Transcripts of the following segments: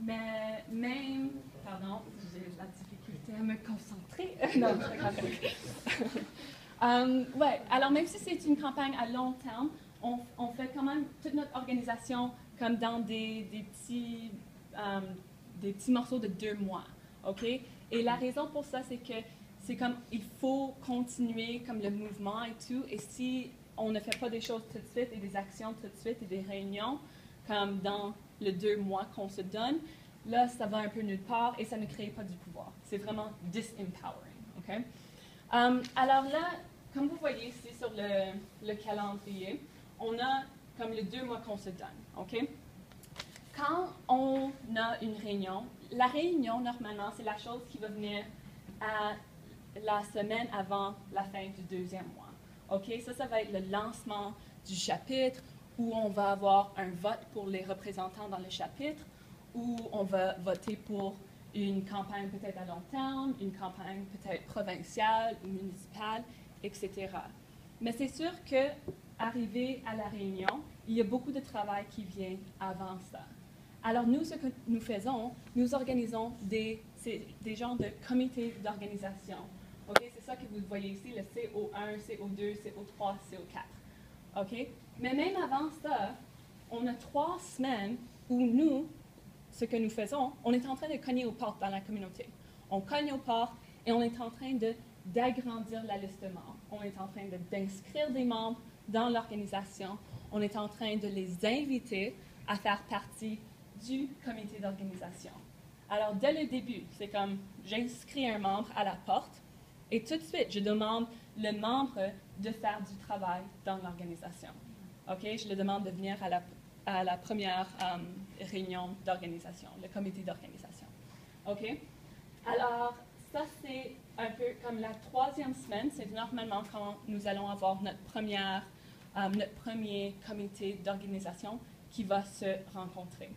Mais même, pardon, j'ai la difficulté à me concentrer. Non, c'est pas grave. Ouais, alors même si c'est une campagne à long terme, on fait quand même toute notre organisation comme dans des petits morceaux de 2 mois, OK? Et la raison pour ça, c'est que c'est comme, il faut continuer comme le mouvement et tout, et si on ne fait pas des choses tout de suite et des actions tout de suite et des réunions, comme dans les 2 mois qu'on se donne, là, ça va un peu nulle part et ça ne crée pas du pouvoir. C'est vraiment disempowering, OK? Alors là, comme vous voyez ici sur le calendrier, on a comme les 2 mois qu'on se donne, OK? Quand on a une réunion, la réunion, normalement, c'est la chose qui va venir à la semaine avant la fin du 2e mois. OK? Ça va être le lancement du chapitre, où on va avoir un vote pour les représentants dans le chapitre, où on va voter pour une campagne peut-être à long terme, une campagne peut-être provinciale ou municipale, etc. Mais c'est sûr que arrivé à la réunion, il y a beaucoup de travail qui vient avant ça. Alors nous, ce que nous faisons, nous organisons des genres de comités d'organisation. Okay? C'est ça que vous voyez ici, le CO1, CO2, CO3, CO4. Okay? Mais même avant ça, on a 3 semaines où nous, ce que nous faisons, on est en train de cogner aux portes dans la communauté. On cogne aux portes et on est en train d'agrandir la liste de membres. On est en train d'inscrire des membres dans l'organisation. On est en train de les inviter à faire partie du comité d'organisation. Alors, dès le début, c'est comme j'inscris un membre à la porte et tout de suite, je demande le membre de faire du travail dans l'organisation. OK? Je le demande de venir à la première réunion d'organisation, le comité d'organisation. OK? Alors, ça, c'est un peu comme la 3e semaine. C'est normalement quand nous allons avoir notre premier comité d'organisation qui va se rencontrer.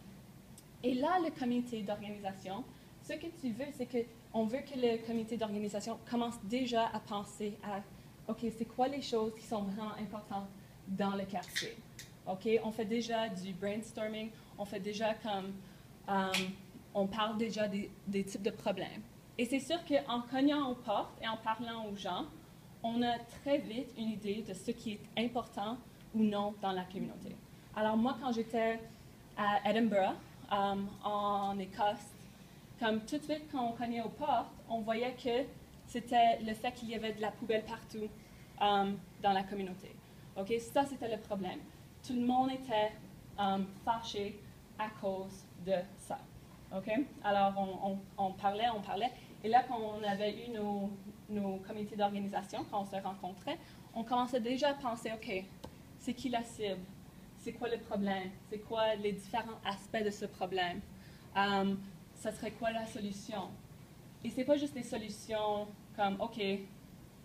Et là, le comité d'organisation, ce que tu veux, c'est qu'on veut que le comité d'organisation commence déjà à penser à, OK, c'est quoi les choses qui sont vraiment importantes dans le quartier? OK, on fait déjà du brainstorming, on fait déjà comme, on parle déjà des types de problèmes. Et c'est sûr qu'en cognant aux portes et en parlant aux gens, on a très vite une idée de ce qui est important ou non dans la communauté. Alors moi, quand j'étais à Edinburgh, en Écosse, comme tout de suite, quand on cognait aux portes, on voyait que c'était le fait qu'il y avait de la poubelle partout dans la communauté. OK? Ça, c'était le problème. Tout le monde était fâché à cause de ça. OK? Alors, on parlait. Et là, quand on avait eu nos comités d'organisation, quand on se rencontrait, on commençait déjà à penser, OK, c'est qui la cible? C'est quoi le problème? C'est quoi les différents aspects de ce problème? Ça serait quoi la solution? Et c'est pas juste des solutions comme, OK,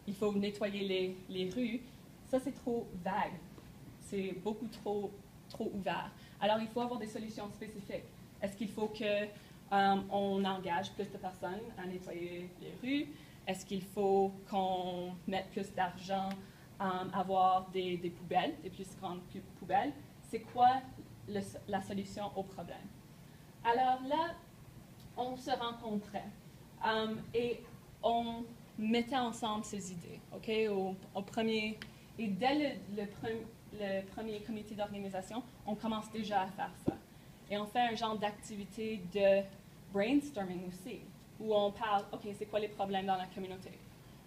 il faut nettoyer les rues. Ça, c'est trop vague. C'est beaucoup trop ouvert. Alors, il faut avoir des solutions spécifiques. Est-ce qu'il faut qu'on engage plus de personnes à nettoyer les rues? Est-ce qu'il faut qu'on mette plus d'argent à avoir des poubelles, des plus grandes poubelles? C'est quoi la solution au problème? Alors là, on se rencontrait et on mettait ensemble ces idées, OK? Et dès le premier comité d'organisation, on commence déjà à faire ça. Et on fait un genre d'activité de brainstorming aussi, où on parle, OK, c'est quoi les problèmes dans la communauté?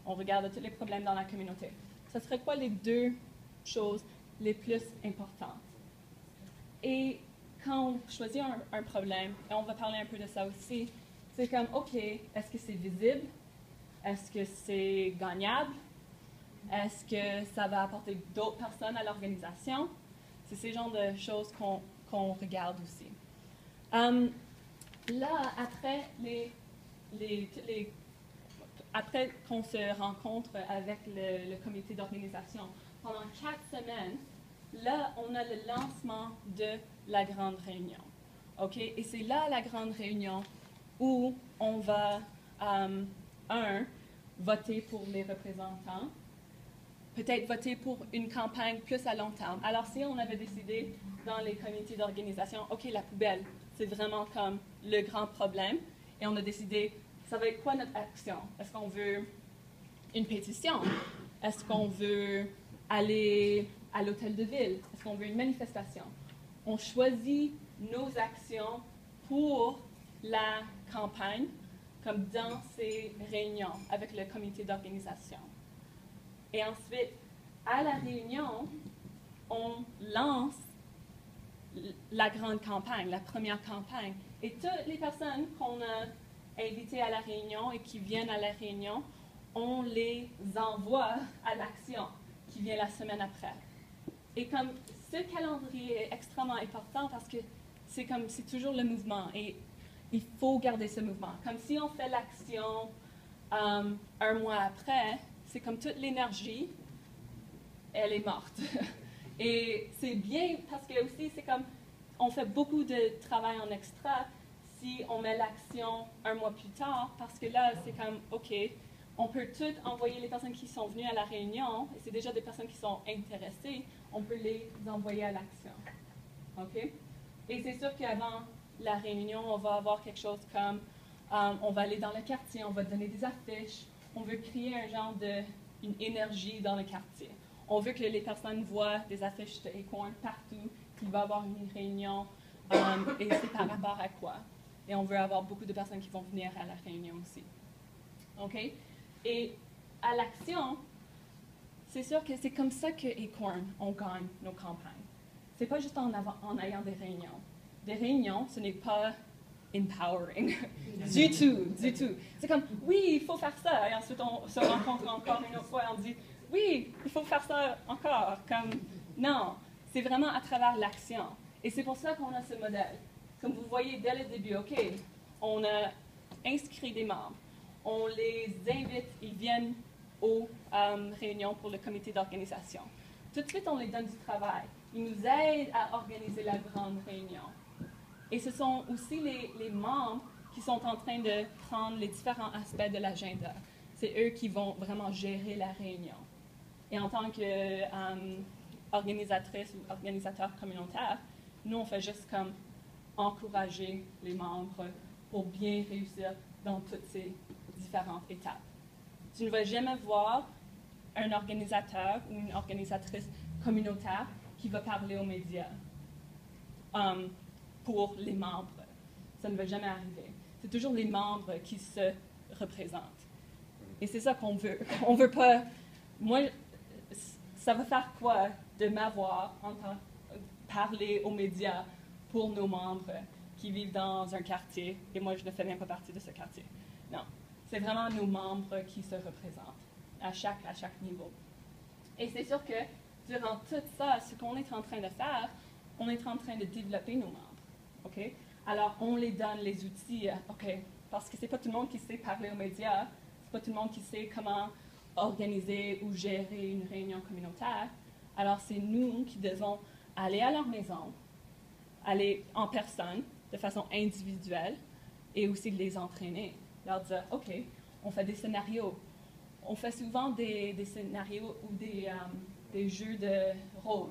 On regarde tous les problèmes dans la communauté. Ce serait quoi les 2 choses les plus importantes? Et quand on choisit un problème, et on va parler un peu de ça aussi, c'est comme, OK, est-ce que c'est visible? Est-ce que c'est gagnable? Est-ce que ça va apporter d'autres personnes à l'organisation? C'est ces genres de choses qu'on regarde aussi. Là, après qu'on se rencontre avec le comité d'organisation, pendant 4 semaines, là, on a le lancement de la grande réunion. OK? Et c'est là, la grande réunion, où on va, voter pour les représentants, peut-être voter pour une campagne plus à long terme. Alors, si on avait décidé dans les comités d'organisation, OK, la poubelle, c'est vraiment comme le grand problème. Et on a décidé, ça va être quoi notre action? Est-ce qu'on veut une pétition? Est-ce qu'on veut aller à l'hôtel de ville? Est-ce qu'on veut une manifestation? On choisit nos actions pour la campagne, comme dans ces réunions avec le comité d'organisation. Et ensuite, à la réunion, on lance la grande campagne, la première campagne. Et toutes les personnes qu'on a invitées à la réunion et qui viennent à la réunion, on les envoie à l'action qui vient la semaine après. Et comme ce calendrier est extrêmement important parce que c'est toujours le mouvement et il faut garder ce mouvement. Comme si on fait l'action un mois après, c'est comme toute l'énergie, elle est morte. Et c'est bien parce que aussi c'est comme on fait beaucoup de travail en extra si on met l'action un mois plus tard parce que là c'est comme OK, on peut toutes envoyer les personnes qui sont venues à la réunion et c'est déjà des personnes qui sont intéressées, on peut les envoyer à l'action. OK? Et c'est sûr qu'avant la réunion, on va avoir quelque chose comme on va aller dans le quartier, on va donner des affiches, on veut créer un genre une énergie dans le quartier. On veut que les personnes voient des affiches de Acorn partout, qu'il va y avoir une réunion, et c'est par rapport à quoi. Et on veut avoir beaucoup de personnes qui vont venir à la réunion aussi. OK? Et à l'action, c'est sûr que c'est comme ça que Acorn, on gagne nos campagnes. C'est pas juste en ayant des réunions. Des réunions, ce n'est pas empowering. Du tout, du tout. C'est comme, oui, il faut faire ça. Et ensuite, on se rencontre encore une autre fois et on dit, oui, il faut faire ça encore. Comme, non, c'est vraiment à travers l'action. Et c'est pour ça qu'on a ce modèle. Comme vous voyez dès le début, OK, on a inscrit des membres. On les invite, ils viennent aux réunions pour le comité d'organisation. Tout de suite, on les donne du travail. Ils nous aident à organiser la grande réunion. Et ce sont aussi les membres qui sont en train de prendre les différents aspects de l'agenda. C'est eux qui vont vraiment gérer la réunion. Et en tant qu'organisatrice ou organisateur communautaire, nous, on fait juste comme encourager les membres pour bien réussir dans toutes ces différentes étapes. Tu ne vas jamais voir un organisateur ou une organisatrice communautaire qui va parler aux médias pour les membres. Ça ne va jamais arriver. C'est toujours les membres qui se représentent. Et c'est ça qu'on veut. On veut pas... Moi, ça va faire quoi de m'avoir parler aux médias pour nos membres qui vivent dans un quartier et moi, je ne fais même pas partie de ce quartier. Non. C'est vraiment nos membres qui se représentent à chaque niveau. Et c'est sûr que durant tout ça, ce qu'on est en train de faire, on est en train de développer nos membres. OK? Alors, on les donne les outils, OK, parce que c'est pas tout le monde qui sait parler aux médias, c'est pas tout le monde qui sait comment organiser ou gérer une réunion communautaire. Alors, c'est nous qui devons aller à leur maison, aller en personne, de façon individuelle, et aussi les entraîner. Leur dire, OK, on fait des scénarios. On fait souvent des scénarios ou des jeux de rôle.